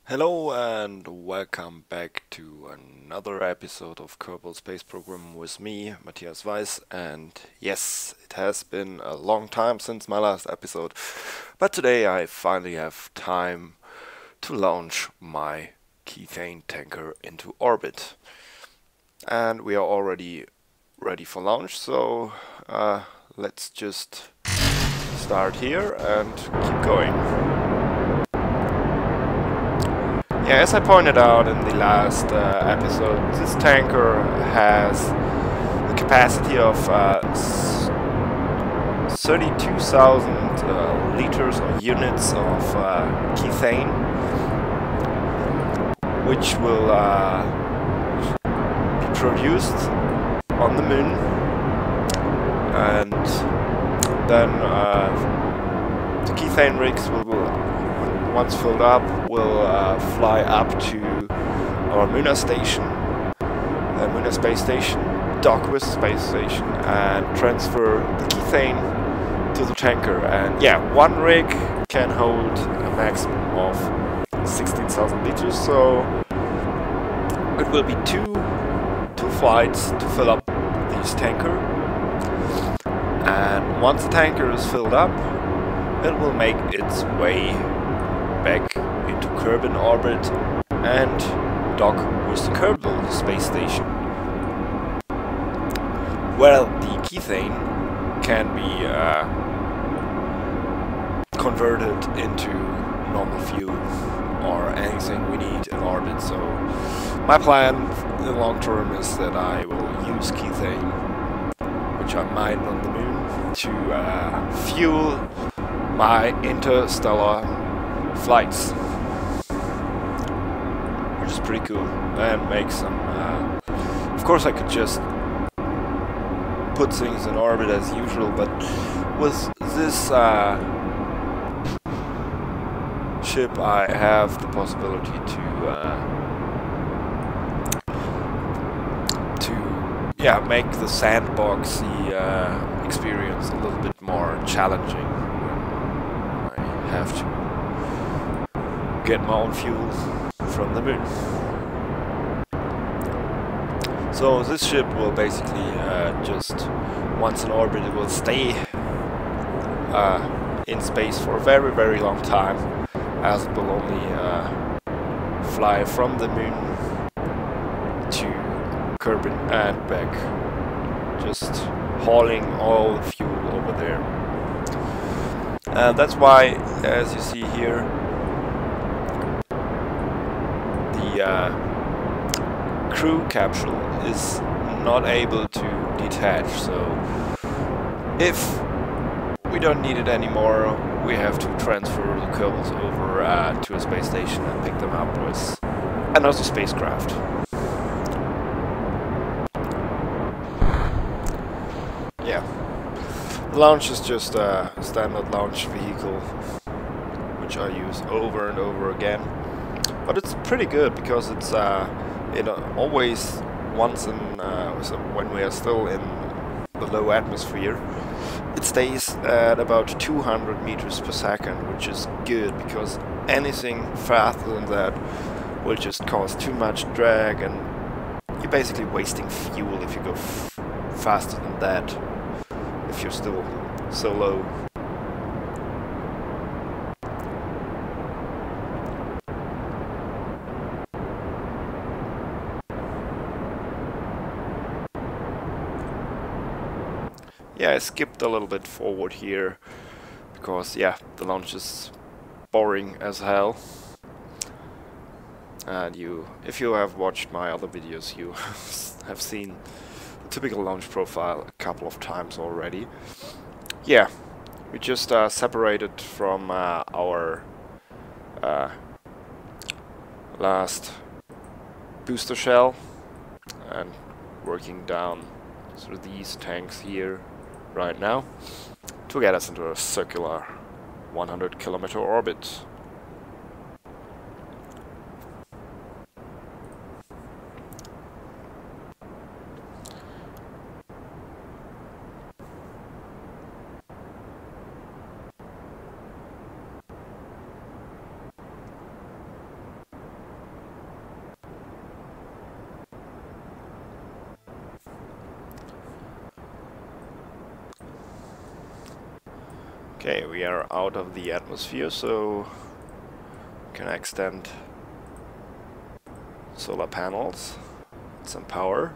Hello and welcome back to another episode of Kerbal Space Program with me, Matthias Weiss. And yes, it has been a long time since my last episode, but today I finally have time to launch my Kethane tanker into orbit. And we are already ready for launch, so let's just start here and keep going. Yeah, as I pointed out in the last episode, this tanker has the capacity of 32,000 liters or units of kethane, which will be produced on the moon, and then the kethane rigs will once filled up, will fly up to our Munar station, the Munar space station, dock with the space station, and transfer the kethane to the tanker. And yeah, one rig can hold a maximum of 16,000 liters, so it will be two flights to fill up this tanker. And once the tanker is filled up, it will make its way back into kerbin orbit and dock with the Kerbal space station. Well, the kethane can be converted into normal fuel or anything we need in orbit. So my plan in the long term is that I will use kethane, which I mine on the moon, to fuel my interstellar flights, which is pretty cool, and make some of course I could just put things in orbit as usual, but with this ship I have the possibility to make the sandboxy experience a little bit more challenging when I have to get my own fuel from the moon. So this ship will basically just, once in orbit, it will stay in space for a very, very long time, as it will only fly from the moon to Kerbin and back, just hauling all the fuel over there. And that's why, as you see here, the crew capsule is not able to detach. So if we don't need it anymore, we have to transfer the cables over to a space station and pick them up with another spacecraft. Yeah, the launch is just a standard launch vehicle, which I use over and over again. But it's pretty good because it's always once in so when we are still in the low atmosphere, it stays at about 200 meters per second, which is good because anything faster than that will just cause too much drag, and you're basically wasting fuel if you go faster than that, if you're still so low. Yeah, I skipped a little bit forward here because, yeah, the launch is boring as hell. And if you have watched my other videos, you have seen the typical launch profile a couple of times already. Yeah, we just separated from our last booster shell and working down through these tanks here right now to get us into a circular 100-kilometer orbit. Okay, we are out of the atmosphere, so can extend solar panels, some power.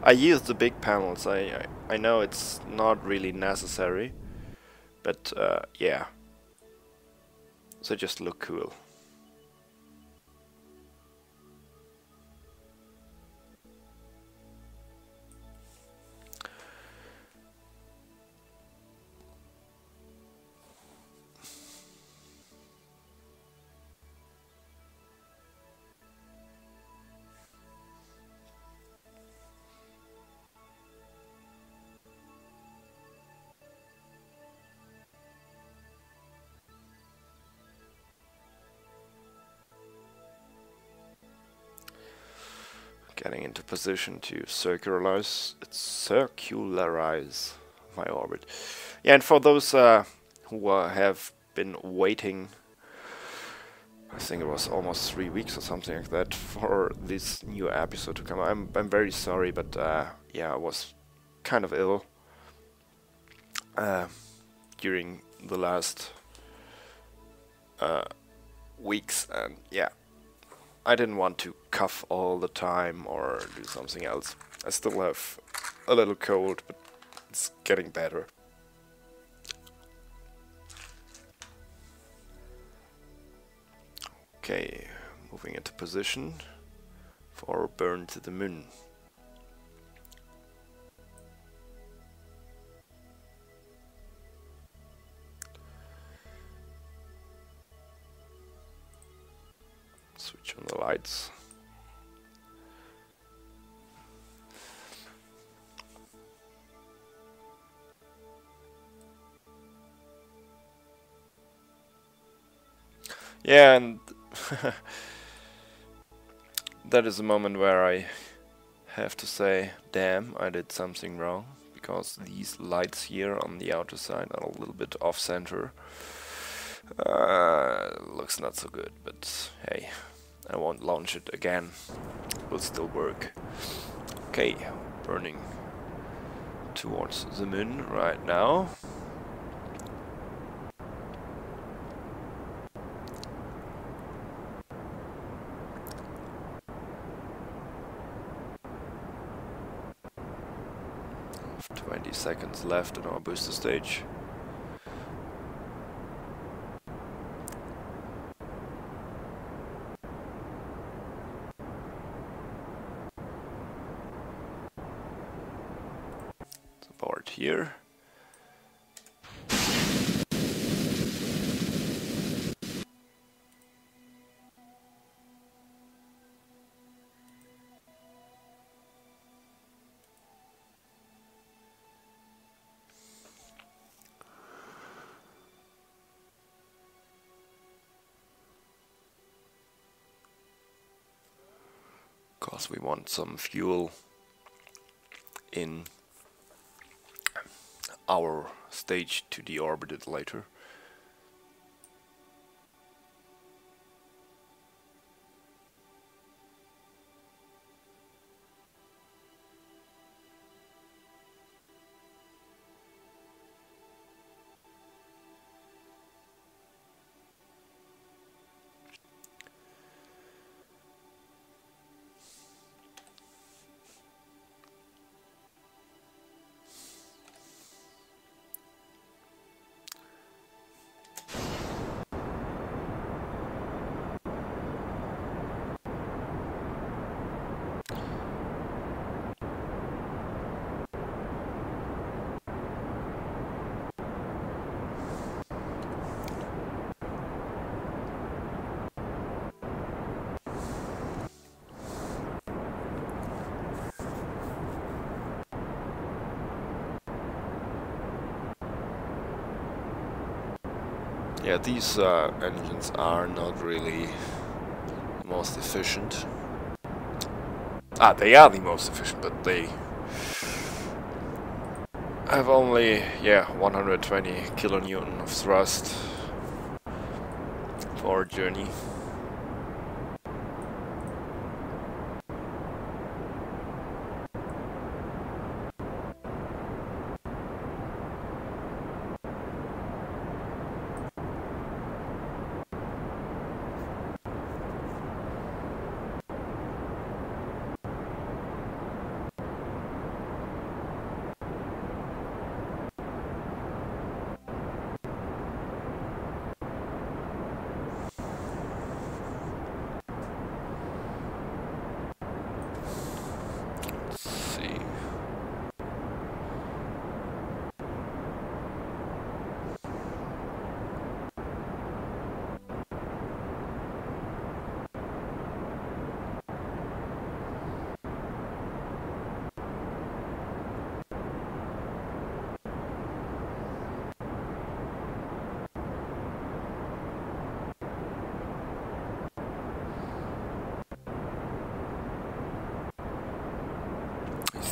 I use the big panels. I know it's not really necessary, but yeah, they just look cool. Getting into position to circularize my orbit. Yeah, and for those who have been waiting, I think it was almost 3 weeks or something like that for this new episode to come. I'm very sorry, but yeah, I was kind of ill during the last weeks, and yeah, I didn't want to cough all the time or do something else. I still have a little cold, but it's getting better. Okay, moving into position for burn to the moon. Switch on the lights. Yeah, and that is a moment where I have to say, damn, I did something wrong, because these lights here on the outer side are a little bit off-center. Looks not so good, but hey, I won't launch it again. It will still work. Okay, burning towards the moon right now. Have 20 seconds left in our booster stage. Board here. Because we want some fuel in our stage to deorbit it later. Yeah, these engines are not really the most efficient. They are the most efficient, but they have only, yeah, 120 kilonewton of thrust for a journey.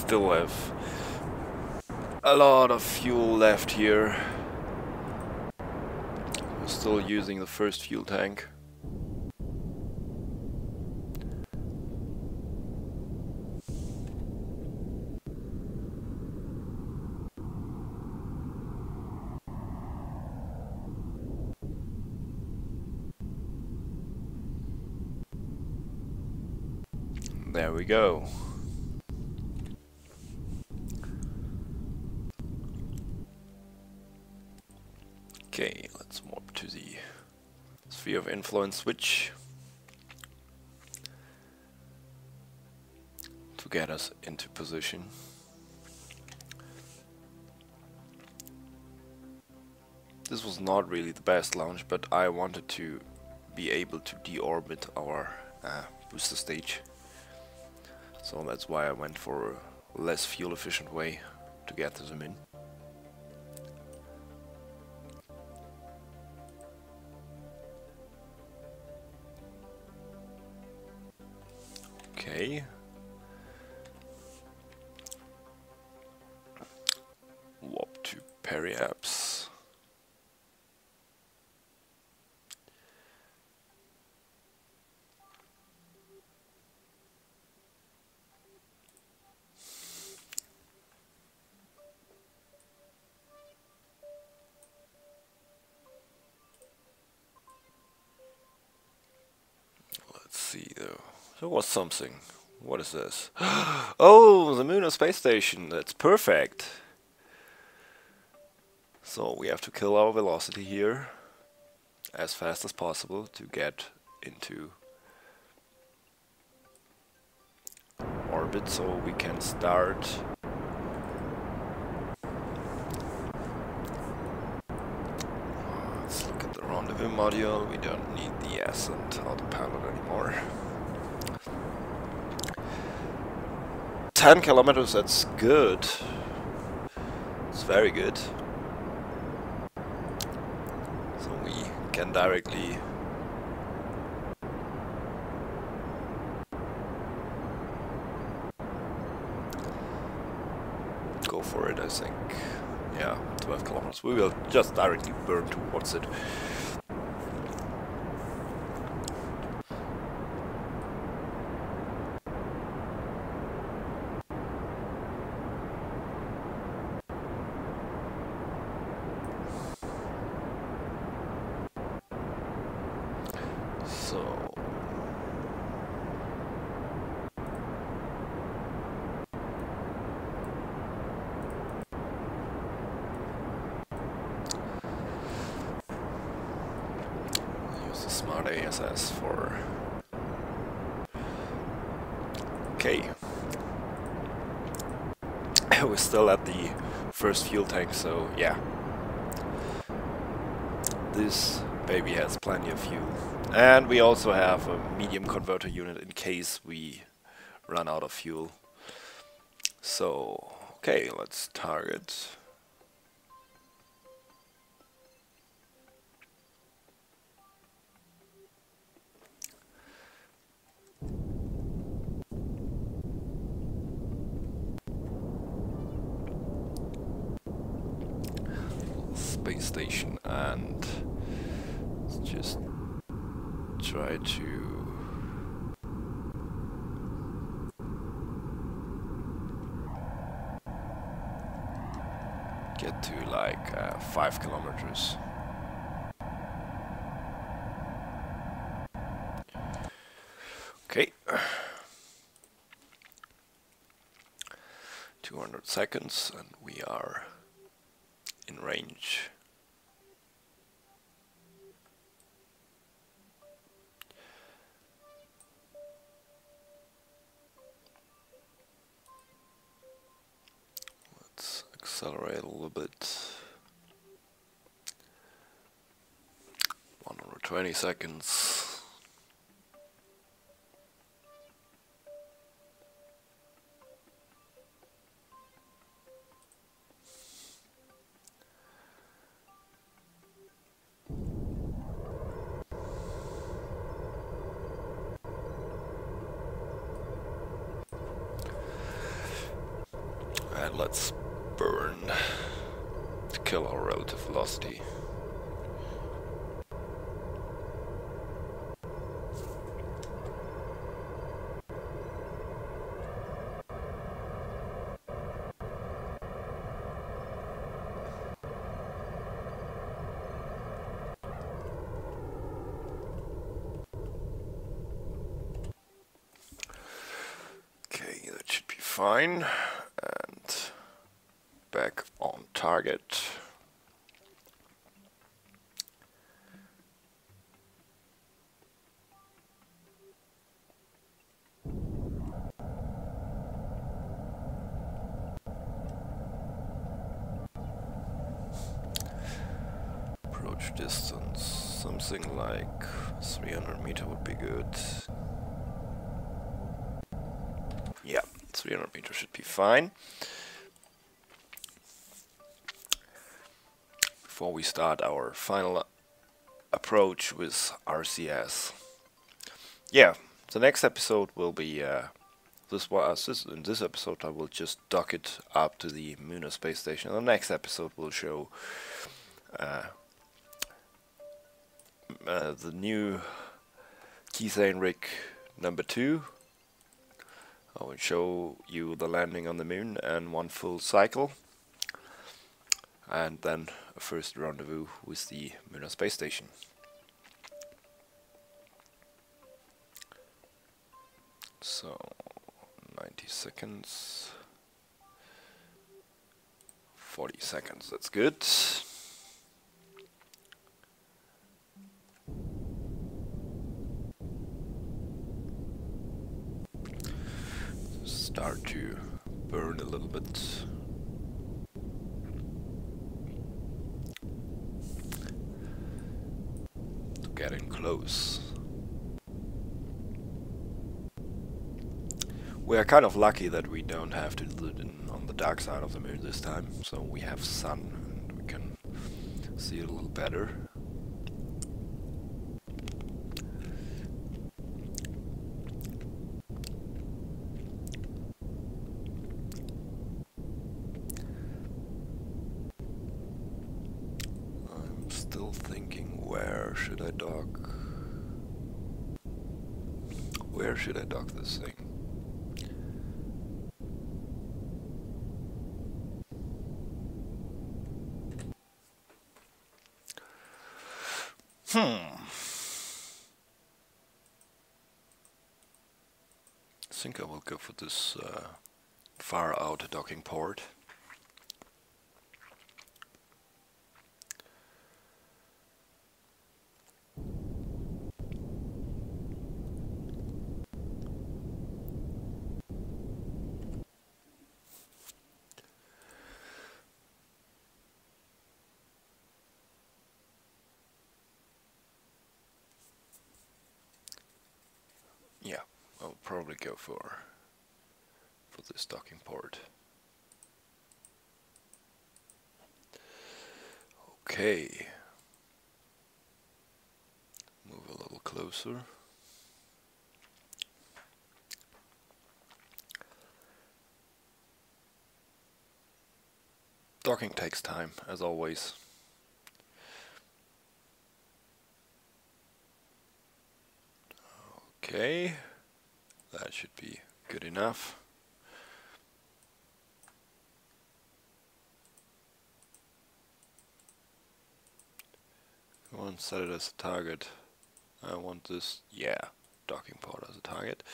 still have a lot of fuel left here. We're still using the first fuel tank. There we go. Okay, let's warp to the sphere of influence switch to get us into position. This was not really the best launch, but I wanted to be able to deorbit our booster stage. So that's why I went for a less fuel efficient way to get them in. Okay. Warp to periapse. Let's see though. There was something. What is this? Oh, the Munar space station. That's perfect. So we have to kill our velocity here as fast as possible to get into orbit so we can start let's look at the rendezvous module. We don't need the ascent autopilot anymore. 10 kilometers, that's good. It's very good. So we can directly go for it, I think. Yeah, 12 kilometers. We will just directly burn towards it. So use the smart ASS for okay. We're still at the first fuel tank, so yeah. This baby has plenty of fuel. And we also have a medium converter unit in case we run out of fuel. So, okay, let's target. Space station, and let's just try to get to like 5 kilometers. Okay. 200 seconds and we are in range. Let's accelerate a little bit. 120 seconds. let's burn to kill our relative velocity. Okay, that should be fine. And back on target. Approach distance, something like 300 meter would be good. Yeah, 300 meter should be fine. Before we start our final approach with RCS. Yeah, the next episode will be in this episode I will just dock it up to the Munar space station. The next episode will show the new Kethane rig number 2. I will show you the landing on the moon and one full cycle, and then a first rendezvous with the Munar space station. So 90 seconds, 40 seconds, that's good. Start to burn a little bit. Getting close. We are kind of lucky that we don't have to do it on the dark side of the moon this time, so we have sun and we can see it a little better. I'm still thinking, where should I dock? Where should I dock this thing? I think I will go for this far out docking port. Yeah, I'll probably go for this docking port. Okay. Move a little closer. Docking takes time, as always. Okay, that should be good enough. I want to set it as a target. I want this, yeah, docking port as a target.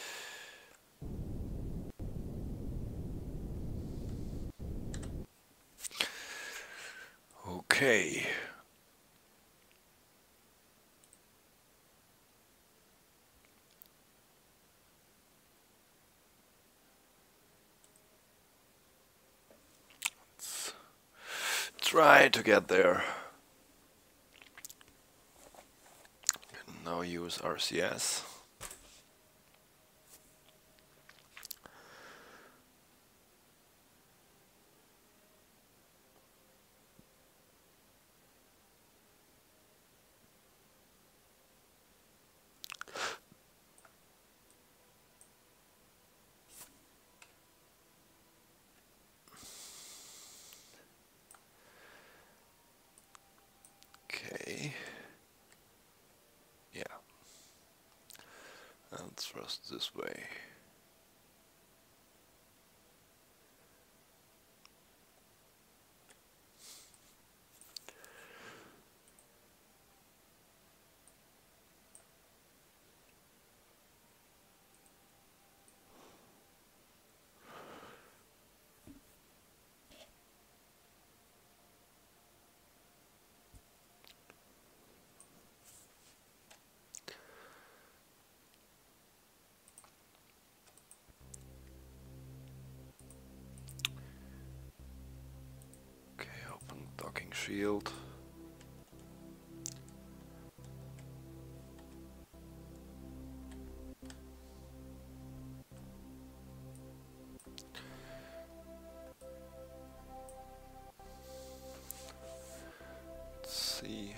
Okay. Let's try to get there. Can now use RCS. thrust this way. Docking shield. Let's see.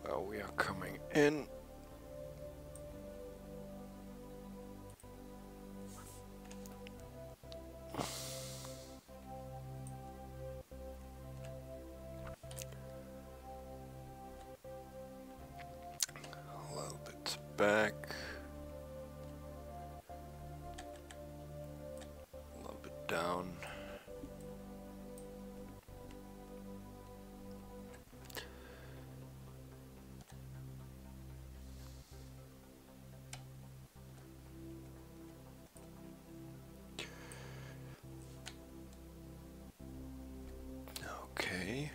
Well, we are coming in. Back a little bit down. Okay.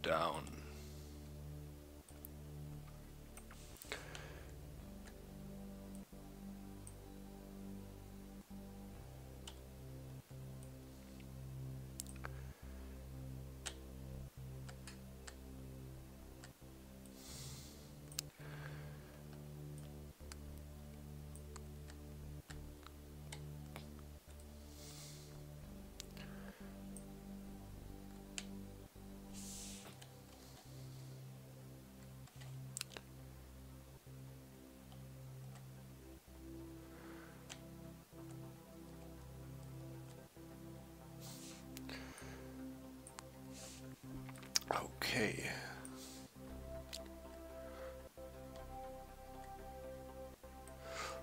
Down. Okay.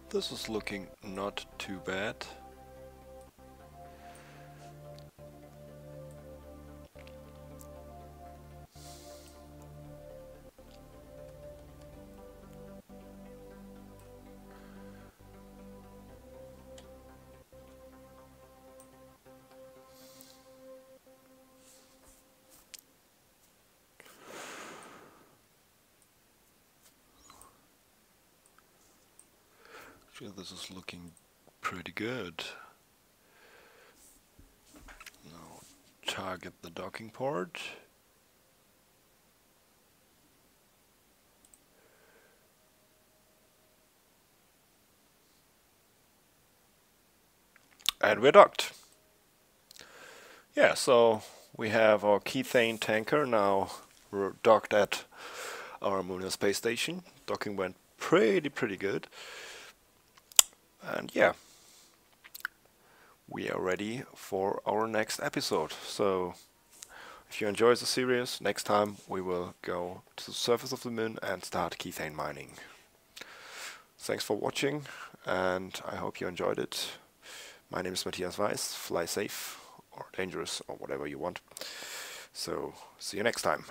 This is looking not too bad. Actually, this is looking pretty good. Now target the docking port. And we're docked. Yeah, so we have our Kethane tanker now docked at our Munar space station. Docking went pretty good. And yeah, we are ready for our next episode. So if you enjoy the series, next time we will go to the surface of the moon and start Kethane mining. Thanks for watching, and I hope you enjoyed it. My name is Matthias Weiss. Fly safe, or dangerous, or whatever you want. So see you next time.